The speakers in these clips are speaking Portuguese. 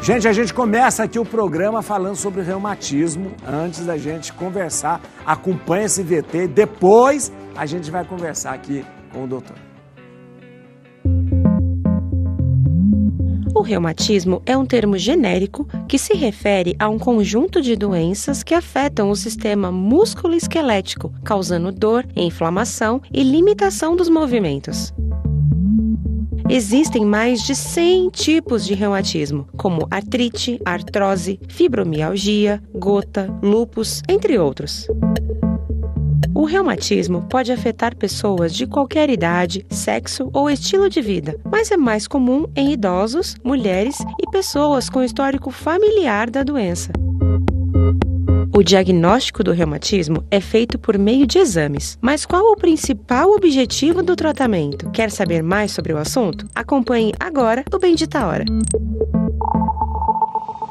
Gente, a gente começa aqui o programa falando sobre reumatismo. Antes da gente conversar, acompanha esse VT. Depois a gente vai conversar aqui com o doutor. O reumatismo é um termo genérico que se refere a um conjunto de doenças que afetam o sistema músculo-esquelético, causando dor, inflamação e limitação dos movimentos. Existem mais de 100 tipos de reumatismo, como artrite, artrose, fibromialgia, gota, lúpus, entre outros. O reumatismo pode afetar pessoas de qualquer idade, sexo ou estilo de vida, mas é mais comum em idosos, mulheres e pessoas com histórico familiar da doença. O diagnóstico do reumatismo é feito por meio de exames. Mas qual o principal objetivo do tratamento? Quer saber mais sobre o assunto? Acompanhe agora o Bendita Hora.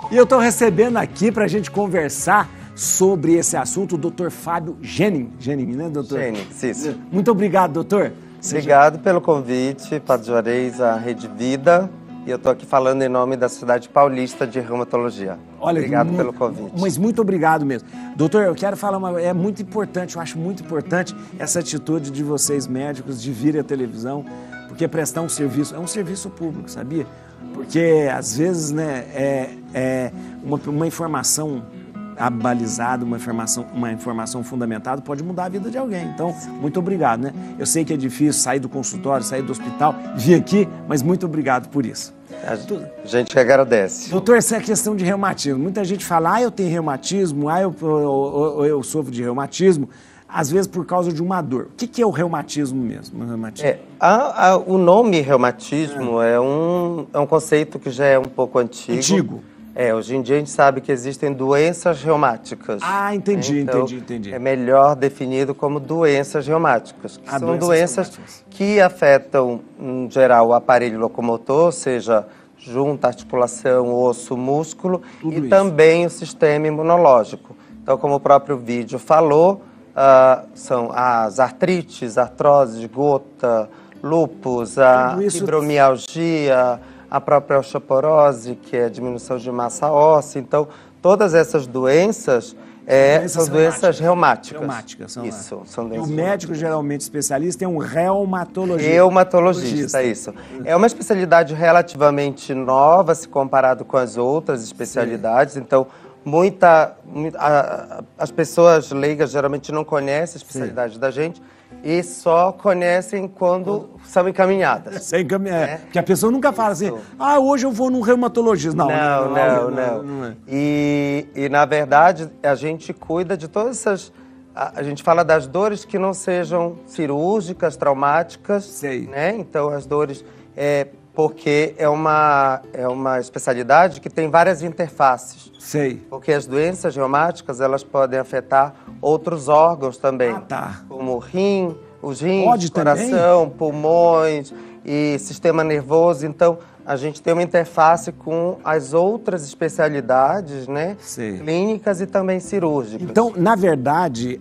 E eu estou recebendo aqui para a gente conversar sobre esse assunto o Dr. Fábio Genning, né, doutor? Genning, sim. Muito obrigado, doutor. Obrigado pelo convite, Padre Juarez, a Rede Vida. E eu estou aqui falando em nome da Sociedade Paulista de Reumatologia. Olha, obrigado pelo convite. Mas muito obrigado mesmo. Doutor, eu quero falar, é muito importante, eu acho muito importante essa atitude de vocês médicos de vir à televisão, porque prestar um serviço, é um serviço público, sabia? Porque às vezes, né, uma informação abalizada, uma informação fundamentada pode mudar a vida de alguém. Então, muito obrigado, né? Eu sei que é difícil sair do consultório, sair do hospital, vir aqui, mas muito obrigado por isso. A gente que agradece. Doutor, essa é a questão de reumatismo. Muita gente fala, eu tenho reumatismo, eu sofro de reumatismo, às vezes por causa de uma dor. O que é o reumatismo mesmo? O nome reumatismo é um conceito que já é um pouco antigo. Hoje em dia a gente sabe que existem doenças reumáticas. Ah, entendi. É melhor definido como doenças reumáticas. Que são doenças que afetam, em geral, o aparelho locomotor, ou seja, junta, articulação, osso, músculo, e também o sistema imunológico. Então, como o próprio vídeo falou, são as artrites, artrose, gota, lúpus, a fibromialgia, a própria osteoporose, que é a diminuição de massa óssea. Então, todas essas doenças são doenças reumáticas. Isso, são doenças. O médico, geralmente especialista, é um reumatologista. Reumatologista, isso. É uma especialidade relativamente nova, se comparado com as outras especialidades. Sim. Então, as pessoas leigas geralmente não conhecem a especialidade da gente, e só conhecem quando são encaminhadas. Porque a pessoa nunca fala assim, hoje eu vou num reumatologista. Não. E, na verdade, a gente cuida de todas essas... A gente fala das dores que não sejam cirúrgicas, traumáticas. Né? Então, as dores... porque é uma especialidade que tem várias interfaces. Porque as doenças reumáticas, elas podem afetar outros órgãos também. Como os rins, coração, pulmões e sistema nervoso. Então, a gente tem uma interface com as outras especialidades, né? Clínicas e também cirúrgicas. Então, na verdade,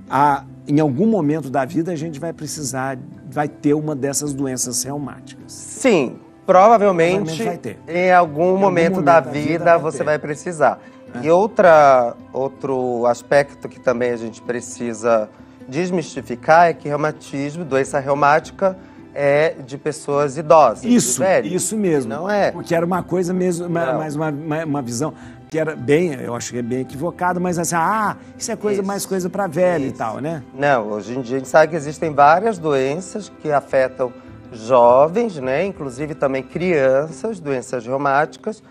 em algum momento da vida, a gente vai ter uma dessas doenças reumáticas. Sim. Provavelmente, em algum momento da vida, você vai precisar. E outro aspecto que também a gente precisa desmistificar é que reumatismo, doença reumática, é de pessoas idosas. Isso mesmo. Não é. Porque era uma coisa mesmo, mais uma visão que era eu acho que é bem equivocada, mas assim, isso é mais coisa para velho e tal, né? Não, hoje em dia a gente sabe que existem várias doenças que afetam jovens, né? Inclusive também crianças, doenças reumáticas.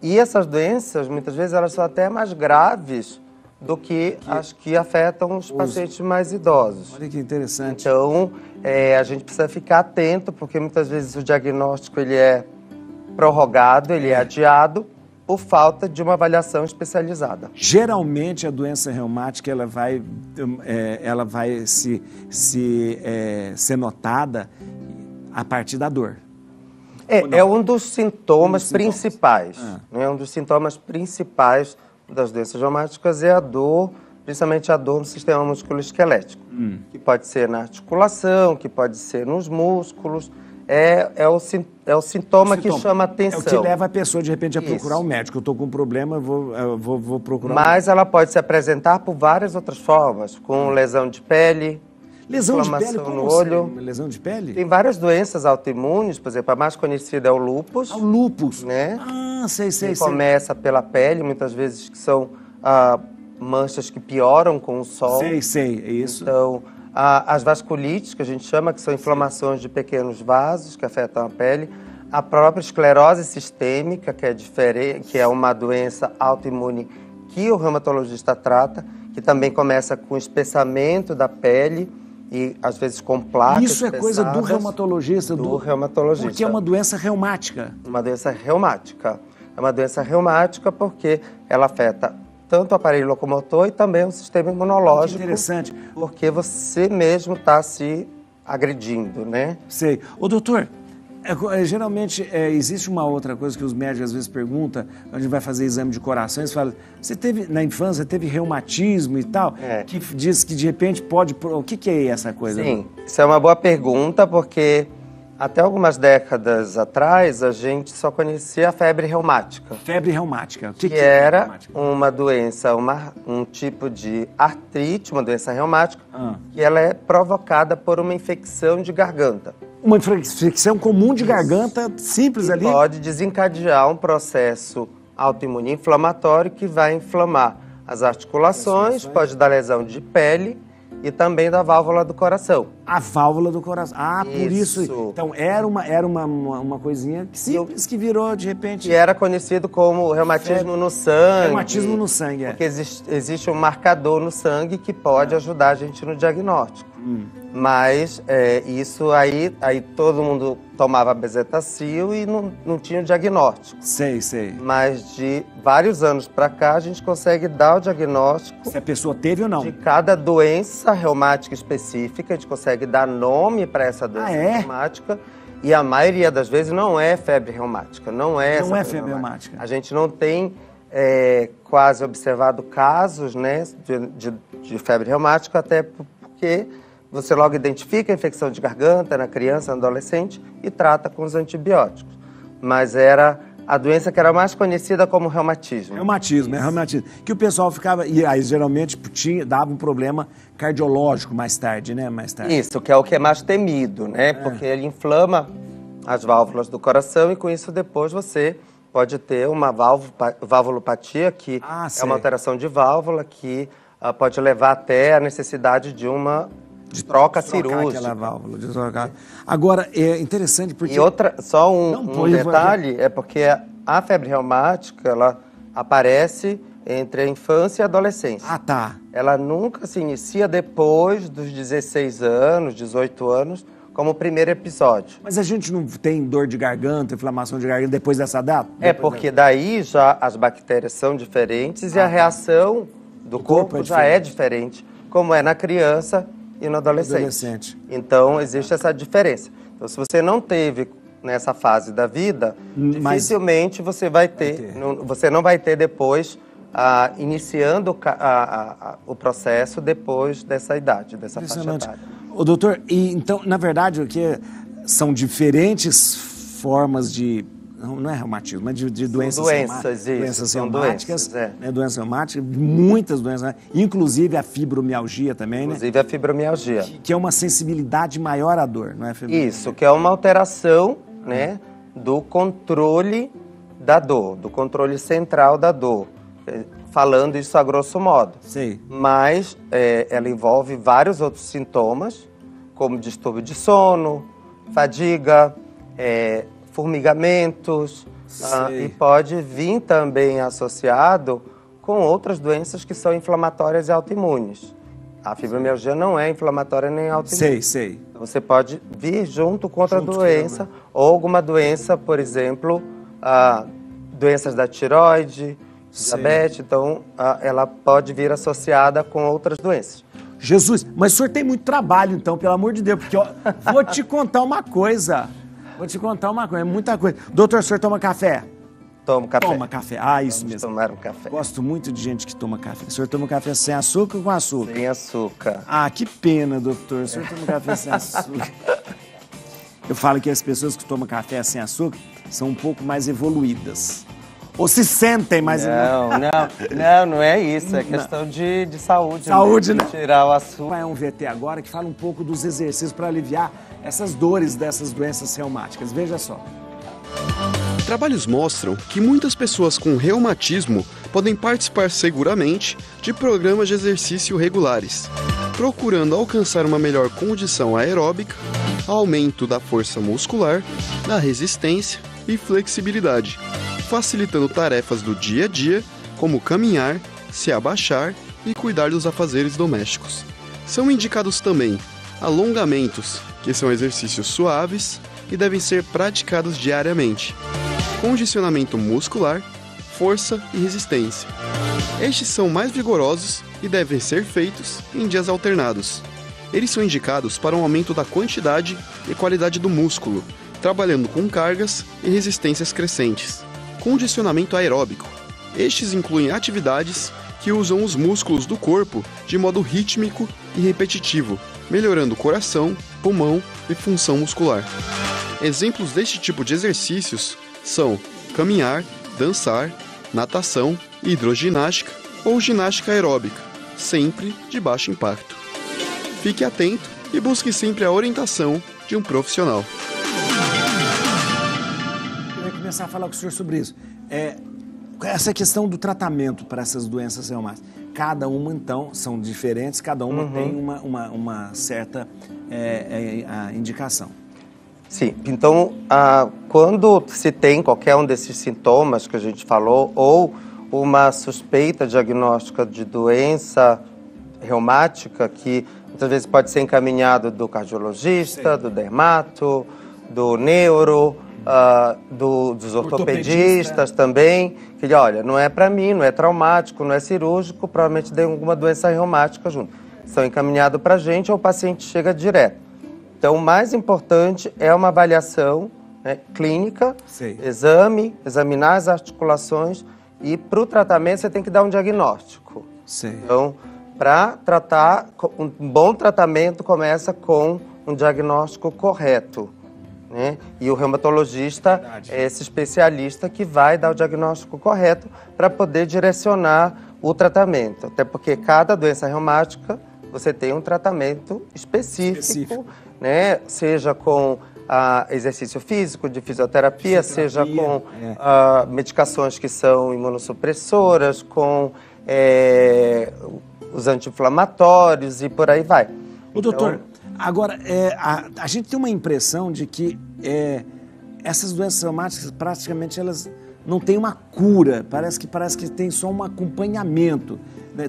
E essas doenças, muitas vezes, elas são até mais graves do que as que afetam os pacientes mais idosos. Olha que interessante. Então, a gente precisa ficar atento, porque muitas vezes o diagnóstico ele é prorrogado, ele é adiado, por falta de uma avaliação especializada. Geralmente, a doença reumática ela vai ser notada a partir da dor. É um dos sintomas principais. Né? Um dos sintomas principais das doenças reumáticas é a dor, principalmente a dor no sistema musculoesquelético, que pode ser na articulação, que pode ser nos músculos, é o sintoma que chama atenção. É o que leva a pessoa, de repente, a procurar um médico. Eu estou com um problema, eu vou procurar Mas ela pode se apresentar por várias outras formas, com lesão de pele, lesão de pele, inflamação no olho. Lesão de pele? Tem várias doenças autoimunes, por exemplo, a mais conhecida é o lúpus. O lúpus. Né? Ah, sei. Começa pela pele, muitas vezes que são manchas que pioram com o sol. Sei, é isso. Então, as vasculites, que a gente chama, que são inflamações de pequenos vasos que afetam a pele. A própria esclerose sistêmica, que é diferente, que é uma doença autoimune que o reumatologista trata, que também começa com espessamento da pele e às vezes com placas. Isso é coisa do reumatologista? Do reumatologista. Porque é uma doença reumática. Uma doença reumática. É uma doença reumática porque ela afeta tanto o aparelho locomotor e também o sistema imunológico. Que interessante. Porque você mesmo está se agredindo, né? Sei. Ô, doutor, geralmente existe uma outra coisa que os médicos às vezes perguntam, quando a gente vai fazer exame de coração, eles falam, você teve, na infância, teve reumatismo e tal? Que diz que de repente pode... O que é essa coisa? Sim, isso é uma boa pergunta, porque até algumas décadas atrás a gente só conhecia a febre reumática. Febre reumática. O que era reumática? Uma doença, um tipo de artrite, uma doença reumática, que ela é provocada por uma infecção de garganta. Uma infecção comum de garganta, simples ali? Pode desencadear um processo autoimune inflamatório que vai inflamar as articulações, pode dar lesão de pele e também da válvula do coração. A válvula do coração. Ah, por isso. Então, era uma coisinha simples que virou, de repente... Que era conhecido como reumatismo no sangue. Reumatismo no sangue, Porque existe um marcador no sangue que pode ajudar a gente no diagnóstico. Mas isso aí todo mundo tomava bezetacil e não tinha o diagnóstico. Sei. Mas de vários anos para cá a gente consegue dar o diagnóstico. Se a pessoa teve ou não. De cada doença reumática específica, a gente consegue dar nome para essa doença reumática. E a maioria das vezes não é febre reumática, não é febre reumática. A gente não tem quase observado casos, né, de febre reumática, até porque você logo identifica a infecção de garganta na criança, no adolescente e trata com os antibióticos. Mas era a doença que era mais conhecida como reumatismo. Reumatismo. Que o pessoal ficava... E aí, geralmente, dava um problema cardiológico mais tarde, né? Isso, que é o que é mais temido, né? Porque ele inflama as válvulas do coração e com isso depois você pode ter uma valvulopatia, que é uma alteração de válvula que pode levar até a necessidade de uma... De troca cirúrgica. Aquela válvula, de trocar. Agora, é interessante porque... E só um detalhe, é porque a febre reumática, ela aparece entre a infância e a adolescência. Ah, tá. Ela nunca se inicia depois dos 16 anos, 18 anos, como o primeiro episódio. Mas a gente não tem dor de garganta, inflamação de garganta depois dessa data? Porque daí já as bactérias são diferentes e a reação do corpo já é diferente, como é na criança e no adolescente. Então, existe essa diferença. Então, se você não teve nessa fase da vida, dificilmente você vai ter. Você não vai ter depois, iniciando o processo depois dessa idade, dessa faixa etária. Ô, doutor, então, na verdade, o que são diferentes formas de... Não é reumatismo, mas de doenças reumáticas. Doenças reumáticas, muitas doenças, inclusive a fibromialgia também, Inclusive a fibromialgia. Que é uma sensibilidade maior à dor, não é? Isso, que é uma alteração, né, do controle da dor, do controle central da dor. Falando isso a grosso modo. Sei. Mas ela envolve vários outros sintomas, como distúrbio de sono, fadiga, formigamentos, e pode vir também associado com outras doenças que são inflamatórias e autoimunes. A fibromialgia não é inflamatória nem autoimune. Sei. Você pode vir junto com outra doença, ou alguma doença, por exemplo, doenças da tireoide, diabetes, então ela pode vir associada com outras doenças. Jesus, mas o senhor tem muito trabalho então, pelo amor de Deus, porque vou te contar uma coisa. É muita coisa. Doutor, o senhor toma café? Tomo café. Toma café, isso mesmo. Tomar um café. Gosto muito de gente que toma café. O senhor toma café sem açúcar ou com açúcar? Sem açúcar. Que pena, doutor. O senhor toma café sem açúcar. Eu falo que as pessoas que tomam café sem açúcar são um pouco mais evoluídas. Ou se sentem mais não é isso. É questão de saúde. Saúde, né? Tirar o açúcar. É um VT agora que fala um pouco dos exercícios para aliviar essas dores dessas doenças reumáticas. Veja só. Trabalhos mostram que muitas pessoas com reumatismo podem participar seguramente de programas de exercício regulares, procurando alcançar uma melhor condição aeróbica, aumento da força muscular, da resistência e flexibilidade, facilitando tarefas do dia a dia, como caminhar, se abaixar e cuidar dos afazeres domésticos. São indicados também alongamentos, que são exercícios suaves e devem ser praticados diariamente, condicionamento muscular, força e resistência. Estes são mais vigorosos e devem ser feitos em dias alternados. Eles são indicados para um aumento da quantidade e qualidade do músculo, trabalhando com cargas e resistências crescentes. Condicionamento aeróbico. Estes incluem atividades que usam os músculos do corpo de modo rítmico e repetitivo, melhorando o coração, pulmão e função muscular. Exemplos deste tipo de exercícios são caminhar, dançar, natação, hidroginástica ou ginástica aeróbica, sempre de baixo impacto. Fique atento e busque sempre a orientação de um profissional. Eu vou começar a falar com o senhor sobre isso. Essa questão do tratamento para essas doenças reumáticas. Cada uma, então, são diferentes, cada uma tem uma certa indicação. Sim, então, quando se tem qualquer um desses sintomas que a gente falou, ou uma suspeita diagnóstica de doença reumática, que muitas vezes pode ser encaminhado do cardiologista, do dermato, do neuro, dos ortopedistas também, que ele, olha, não é para mim, não é traumático, não é cirúrgico, provavelmente tem alguma doença reumática junto. São encaminhados para a gente ou o paciente chega direto. Então, o mais importante é uma avaliação clínica, examinar as articulações e para o tratamento você tem que dar um diagnóstico. Então, para tratar, um bom tratamento começa com um diagnóstico correto. Né? E o reumatologista é esse especialista que vai dar o diagnóstico correto para poder direcionar o tratamento. Até porque cada doença reumática você tem um tratamento específico. Né? Seja com exercício físico, de fisioterapia, seja com medicações que são imunossupressoras, com os anti-inflamatórios e por aí vai. Doutor, agora, a gente tem uma impressão de que essas doenças reumáticas, praticamente, elas não têm uma cura. Parece que tem só um acompanhamento.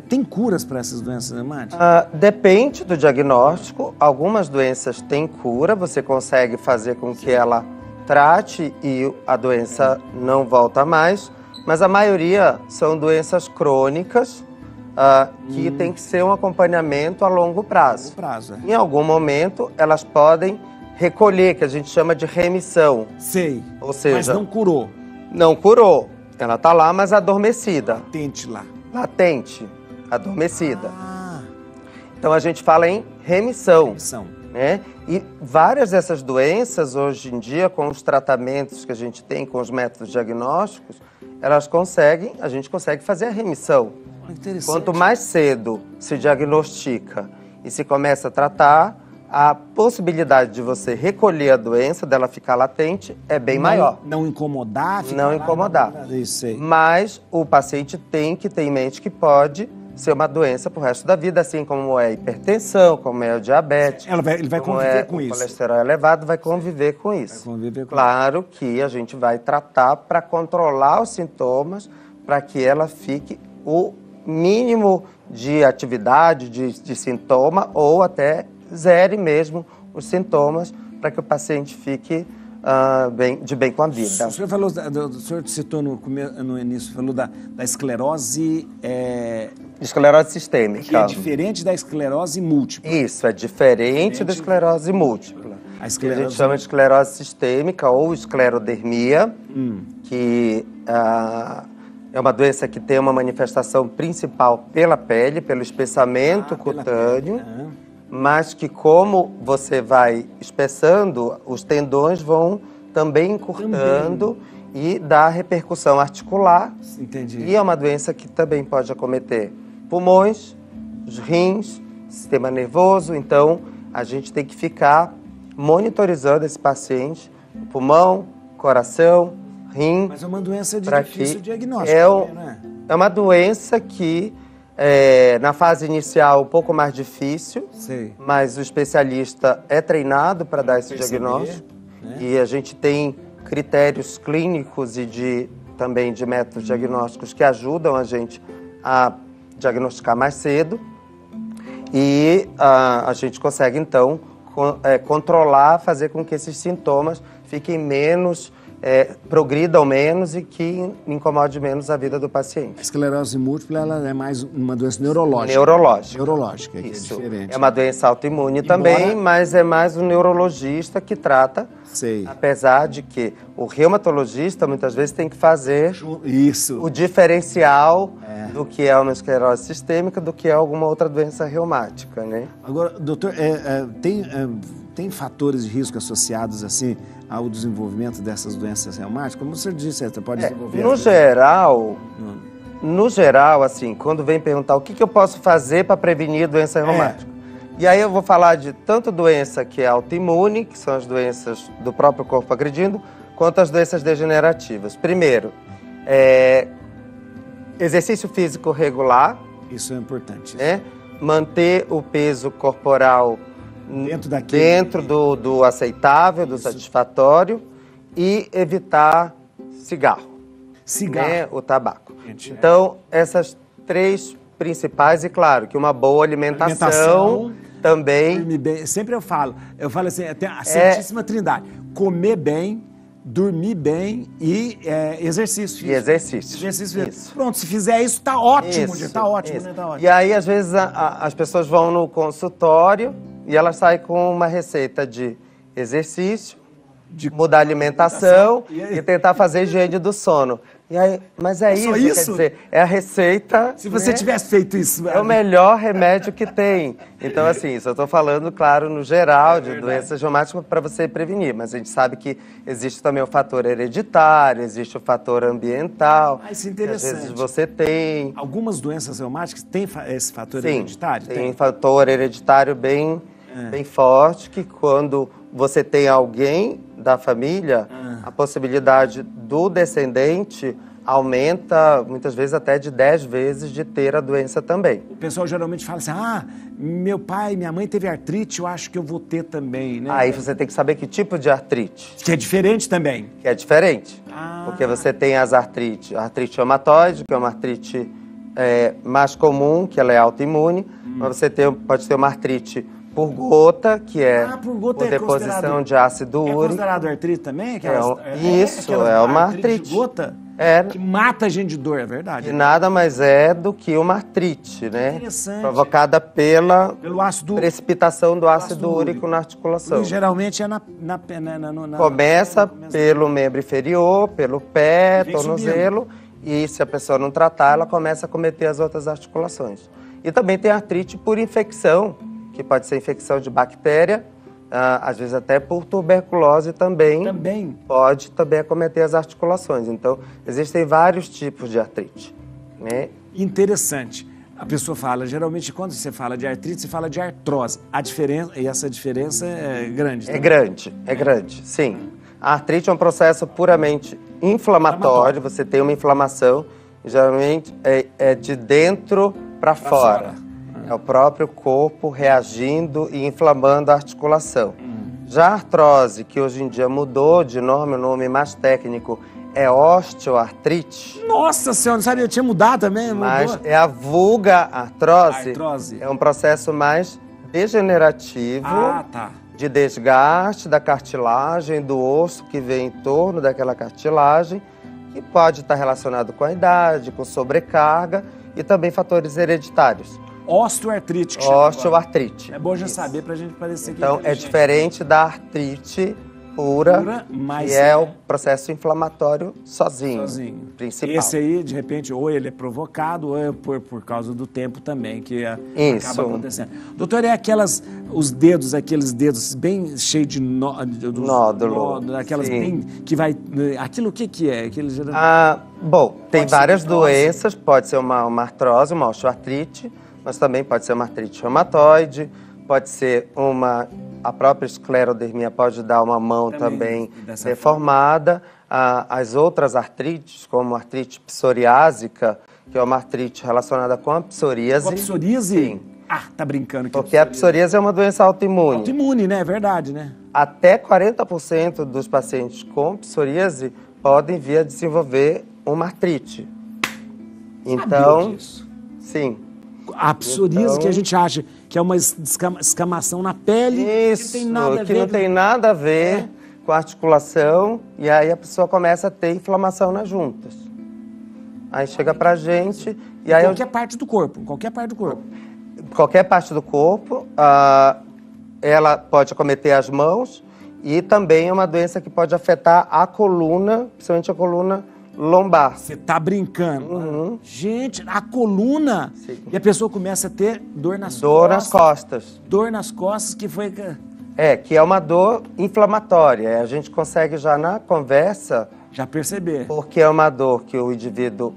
Tem curas para essas doenças reumáticas? Depende do diagnóstico. Algumas doenças têm cura, você consegue fazer com que ela trate e a doença não volta mais, mas a maioria são doenças crônicas que tem que ser um acompanhamento a longo prazo. Em algum momento, elas podem recolher, que a gente chama de remissão. Ou seja, mas não curou. Não curou. Ela está lá, mas adormecida. Latente lá. Latente, adormecida. Então a gente fala em remissão. Né? E várias dessas doenças, hoje em dia, com os tratamentos que a gente tem, com os métodos diagnósticos, a gente consegue fazer a remissão. Quanto mais cedo se diagnostica e se começa a tratar, a possibilidade de você recolher a doença, dela ficar latente, é bem maior. Não incomodar? Não incomodar. Mas o paciente tem que ter em mente que pode ser uma doença pro resto da vida, assim como é a hipertensão, como é o diabetes. Ele vai conviver com isso. O colesterol elevado vai conviver com isso. Claro que a gente vai tratar para controlar os sintomas, para que ela fique o mínimo de atividade, de sintoma, ou até zere mesmo os sintomas, para que o paciente fique de bem com a vida. O senhor falou, o senhor citou no início, falou da esclerose... Esclerose sistêmica. Que é diferente da esclerose múltipla. Isso, é diferente da esclerose múltipla. A gente chama de esclerose sistêmica ou esclerodermia, que é uma doença que tem uma manifestação principal pela pele, pelo espessamento cutâneo. mas que como você vai espessando, os tendões vão também encurtando e dá repercussão articular. Entendi. E é uma doença que também pode acometer pulmões, os rins, sistema nervoso. Então, a gente tem que ficar monitorizando esse paciente, pulmão, coração, rim. Mas é uma doença de difícil diagnóstico, né? É uma doença que, na fase inicial, um pouco mais difícil, mas o especialista é treinado para dar esse diagnóstico. Né? E a gente tem critérios clínicos e também de métodos diagnósticos que ajudam a gente a diagnosticar mais cedo. E a gente consegue, então, controlar, fazer com que esses sintomas fiquem menos, progridam menos e que incomode menos a vida do paciente. A esclerose múltipla, ela é mais uma doença neurológica. Neurológica, isso. Que é diferente. É uma doença autoimune também, mas é mais o neurologista que trata. Sei. Apesar de que o reumatologista muitas vezes tem que fazer isso. O diferencial do que é uma esclerose sistêmica do que é alguma outra doença reumática, né? Agora, doutor, tem fatores de risco associados assim ao desenvolvimento dessas doenças reumáticas? Como você disse, você pode desenvolver... No geral, assim, quando vem perguntar o que eu posso fazer para prevenir doença reumática, e aí eu vou falar de tanto doença que é autoimune, que são as doenças do próprio corpo agredindo, quanto as doenças degenerativas. Primeiro, exercício físico regular. Isso é importante. Manter o peso corporal dentro do aceitável, do satisfatório, e evitar cigarro. O tabaco. Então, essas três principais, e claro, que uma boa alimentação também. Dormir bem. Sempre eu falo assim, até a Santíssima Trindade: comer bem, dormir bem e exercício físico. E exercício. Físico. Pronto, se fizer isso, tá ótimo, tá ótimo. E aí, às vezes, as pessoas vão no consultório e elas saem com uma receita de exercício, de mudar a alimentação e tentar fazer higiene do sono. E aí, mas é isso, quer dizer, é a receita... Se você tivesse feito isso... É o melhor remédio que tem. Então, assim, isso eu estou falando, claro, no geral, de doenças reumáticas para você prevenir. Mas a gente sabe que existe também o fator hereditário, existe o fator ambiental. Isso é interessante. Às vezes você tem... Algumas doenças reumáticas têm esse fator hereditário? Tem fator hereditário bem forte, que quando você tem alguém da família, a possibilidade do descendente aumenta, muitas vezes até de 10 vezes, de ter a doença também. O pessoal geralmente fala assim, meu pai, minha mãe teve artrite, eu acho que eu vou ter também, né? Aí você tem que saber que tipo de artrite. Que é diferente também. Que é diferente. Porque você tem as artrite reumatoide, que é uma artrite mais comum, que ela é autoimune, mas você pode ter uma artrite por gota, que é por deposição de ácido úrico. É considerado artrite também? É uma artrite. De gota? Que mata a gente de dor, é verdade. E nada mais é do que uma artrite, né? Interessante. Provocada pelo ácido, precipitação do ácido úrico na articulação. E geralmente é Começa pelo membro inferior, pelo pé, tornozelo, e se a pessoa não tratar, ela começa a acometer as outras articulações. E também tem artrite por infecção, que pode ser infecção de bactéria, às vezes até por tuberculose também pode também acometer as articulações. Então, existem vários tipos de artrite, né? Interessante. A pessoa fala, geralmente quando você fala de artrite, você fala de artrose. E essa diferença é grande. É grande, sim. A artrite é um processo puramente inflamatório. Você tem uma inflamação, geralmente é de dentro para fora. É o próprio corpo reagindo e inflamando a articulação. Já a artrose, que hoje em dia mudou de nome, o nome mais técnico é osteoartrite. Nossa Senhora, não sabia, eu tinha mudado também. Mas é a vulga artrose. É um processo mais degenerativo, de desgaste da cartilagem, do osso que vem em torno daquela cartilagem, que pode estar relacionado com a idade, com sobrecarga e também fatores hereditários. Osteoartrite. Osteoartrite. É bom já saber pra gente parecer que... Então, é diferente da artrite pura, que é o processo inflamatório sozinho. Principal. Esse aí, de repente, ou ele é provocado, ou é por causa do tempo também, que acaba acontecendo. Doutor, é os dedos, aqueles dedos bem cheios de nódulo, aquelas bem, que vai, aquilo o que é? Bom, tem várias doenças, pode ser uma artrose, uma osteoartrite, mas também pode ser uma artrite reumatoide, pode ser a própria esclerodermia pode dar uma mão também deformada. As outras artrites, como a artrite psoriásica, que é uma artrite relacionada com a psoríase. Com a psoríase? Sim. Tá brincando. Porque a psoríase é uma doença autoimune. Autoimune, né? É verdade, né? Até 40% dos pacientes com psoríase podem vir a desenvolver uma artrite. Então, sim. A psoríase que a gente acha que é uma escamação na pele, isso, que não tem nada a ver com a articulação, e aí a pessoa começa a ter inflamação nas juntas. Aí chega pra gente... E aí qualquer parte do corpo, qualquer parte do corpo. Qualquer parte do corpo, ela pode acometer as mãos, e também é uma doença que pode afetar a coluna, principalmente a coluna lombar. Você tá brincando. Gente, a coluna. Sim. E a pessoa começa a ter dor nas costas. Dor nas costas, que foi... que é uma dor inflamatória. A gente consegue já na conversa... Já perceber. Porque é uma dor que o indivíduo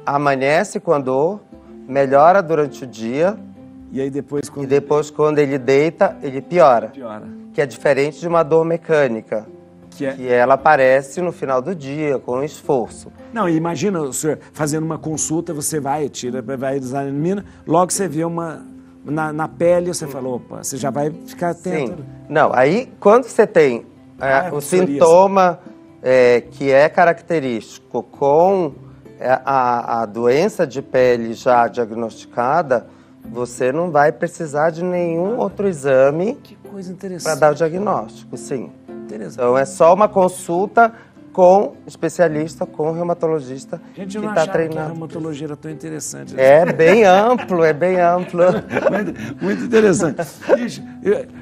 amanhece com a dor, melhora durante o dia... E aí depois... quando ele deita, ele piora. Que é diferente de uma dor mecânica. Que ela aparece no final do dia, com esforço. Não, imagina o senhor fazendo uma consulta, você vai examina, logo você vê na pele, você fala, opa, você já vai ficar atento. Sim. Não, aí quando você tem o sintoma que é característico com a doença de pele já diagnosticada, você não vai precisar de nenhum outro exame para dar o diagnóstico, sim. Então, é só uma consulta com especialista, com reumatologista que está treinado. A reumatologia era tão interessante. É bem amplo, muito interessante.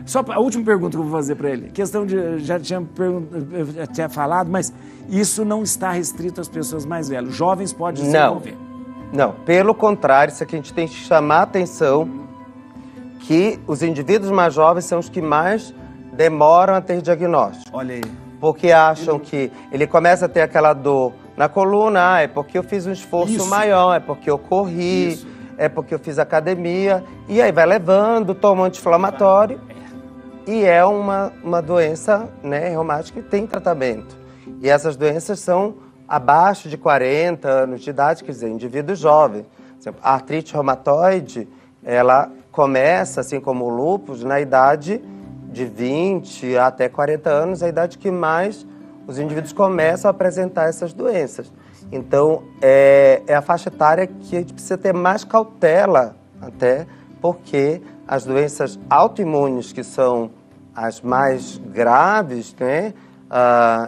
Só a última pergunta que eu vou fazer para ele. Questão de, já tinha falado, mas isso não está restrito às pessoas mais velhas. Jovens podem desenvolver. Não, pelo contrário, isso aqui a gente tem que chamar a atenção que os indivíduos mais jovens são os que mais demoram a ter diagnóstico. Olha aí. Porque acham que ele começa a ter aquela dor na coluna, é porque eu fiz um esforço maior, é porque eu corri, é porque eu fiz academia, e aí vai levando, toma um anti-inflamatório, e é uma doença, né, reumática que tem tratamento. E essas doenças são abaixo de 40 anos de idade, quer dizer, indivíduos jovens. Por exemplo, a artrite reumatoide, ela começa, assim como o lúpus, na idade de 20 até 40 anos, a idade que mais os indivíduos começam a apresentar essas doenças. Então, é a faixa etária que a gente precisa ter mais cautela, até porque as doenças autoimunes, que são as mais graves, né,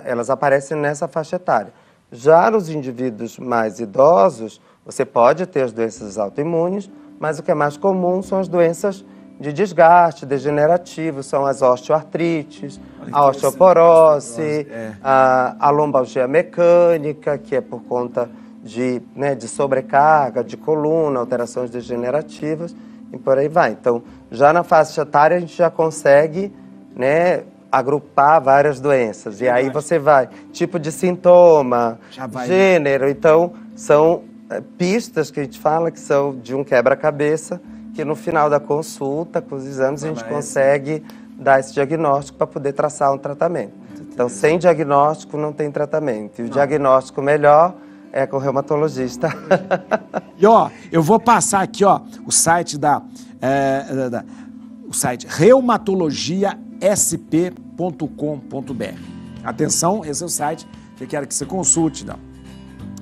elas aparecem nessa faixa etária. Já nos indivíduos mais idosos, você pode ter as doenças autoimunes, mas o que é mais comum são as doenças de desgaste degenerativo, são as osteoartrites, a osteoporose, a lombalgia mecânica, que é por conta de sobrecarga de coluna, alterações degenerativas, e por aí vai. Então, já na faixa etária, a gente já consegue, né, agrupar várias doenças. E aí você vai, tipo de sintoma, gênero. Então, são pistas que a gente fala que são de um quebra-cabeça, que no final da consulta, com os exames, a gente consegue dar esse diagnóstico para poder traçar um tratamento. Então, sem diagnóstico, não tem tratamento. E o diagnóstico melhor é com o reumatologista. E, eu vou passar aqui, o site o site reumatologiasp.com.br. Atenção, esse é o site que eu quero que você consulte,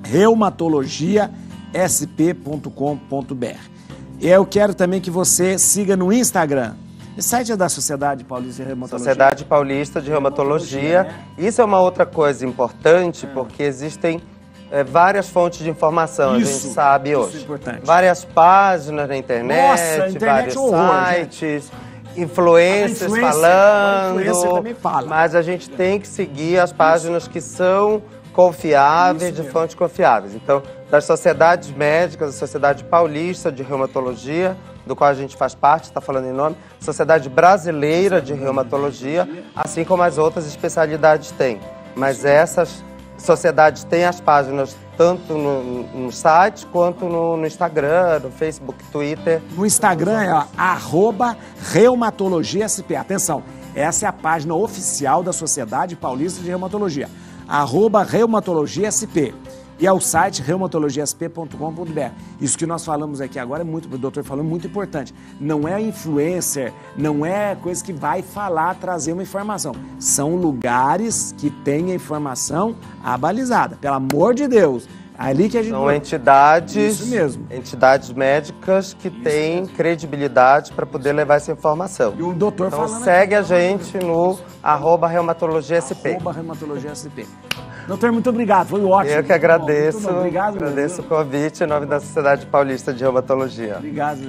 reumatologiasp.com.br. E eu quero também que você siga no Instagram. Esse site é da Sociedade Paulista de Reumatologia. Sociedade Paulista de Reumatologia. Né? Isso é uma outra coisa importante, porque existem várias fontes de informação, a gente sabe hoje. Isso é importante. Várias páginas na internet, vários sites, influencers falando, influencer também fala. Mas a gente tem que seguir as páginas que são confiáveis, de fontes confiáveis. Então, das sociedades médicas, a Sociedade Paulista de Reumatologia, do qual a gente faz parte, está falando em nome, Sociedade Brasileira de Reumatologia, assim como as outras especialidades têm. Mas essas sociedades têm as páginas tanto no site quanto no Instagram, no Facebook, Twitter. No Instagram é @reumatologiasp. Atenção, essa é a página oficial da Sociedade Paulista de Reumatologia. @reumatologiasp. E é o site reumatologiasp.com.br. Isso que nós falamos aqui agora, o doutor falou, muito importante. Não é influencer, não é coisa que vai falar, trazer uma informação. São lugares que têm a informação abalizada. Pelo amor de Deus. Ali que a gente... São entidades, isso mesmo. Entidades médicas que têm credibilidade para poder levar essa informação. E o doutor então falando segue aqui, a gente no @reumatologiasp. @reumatologiasp. Doutor, muito obrigado, foi ótimo. Eu que agradeço, muito bom. Obrigado, agradeço o convite em nome da Sociedade Paulista de Reumatologia. Obrigado.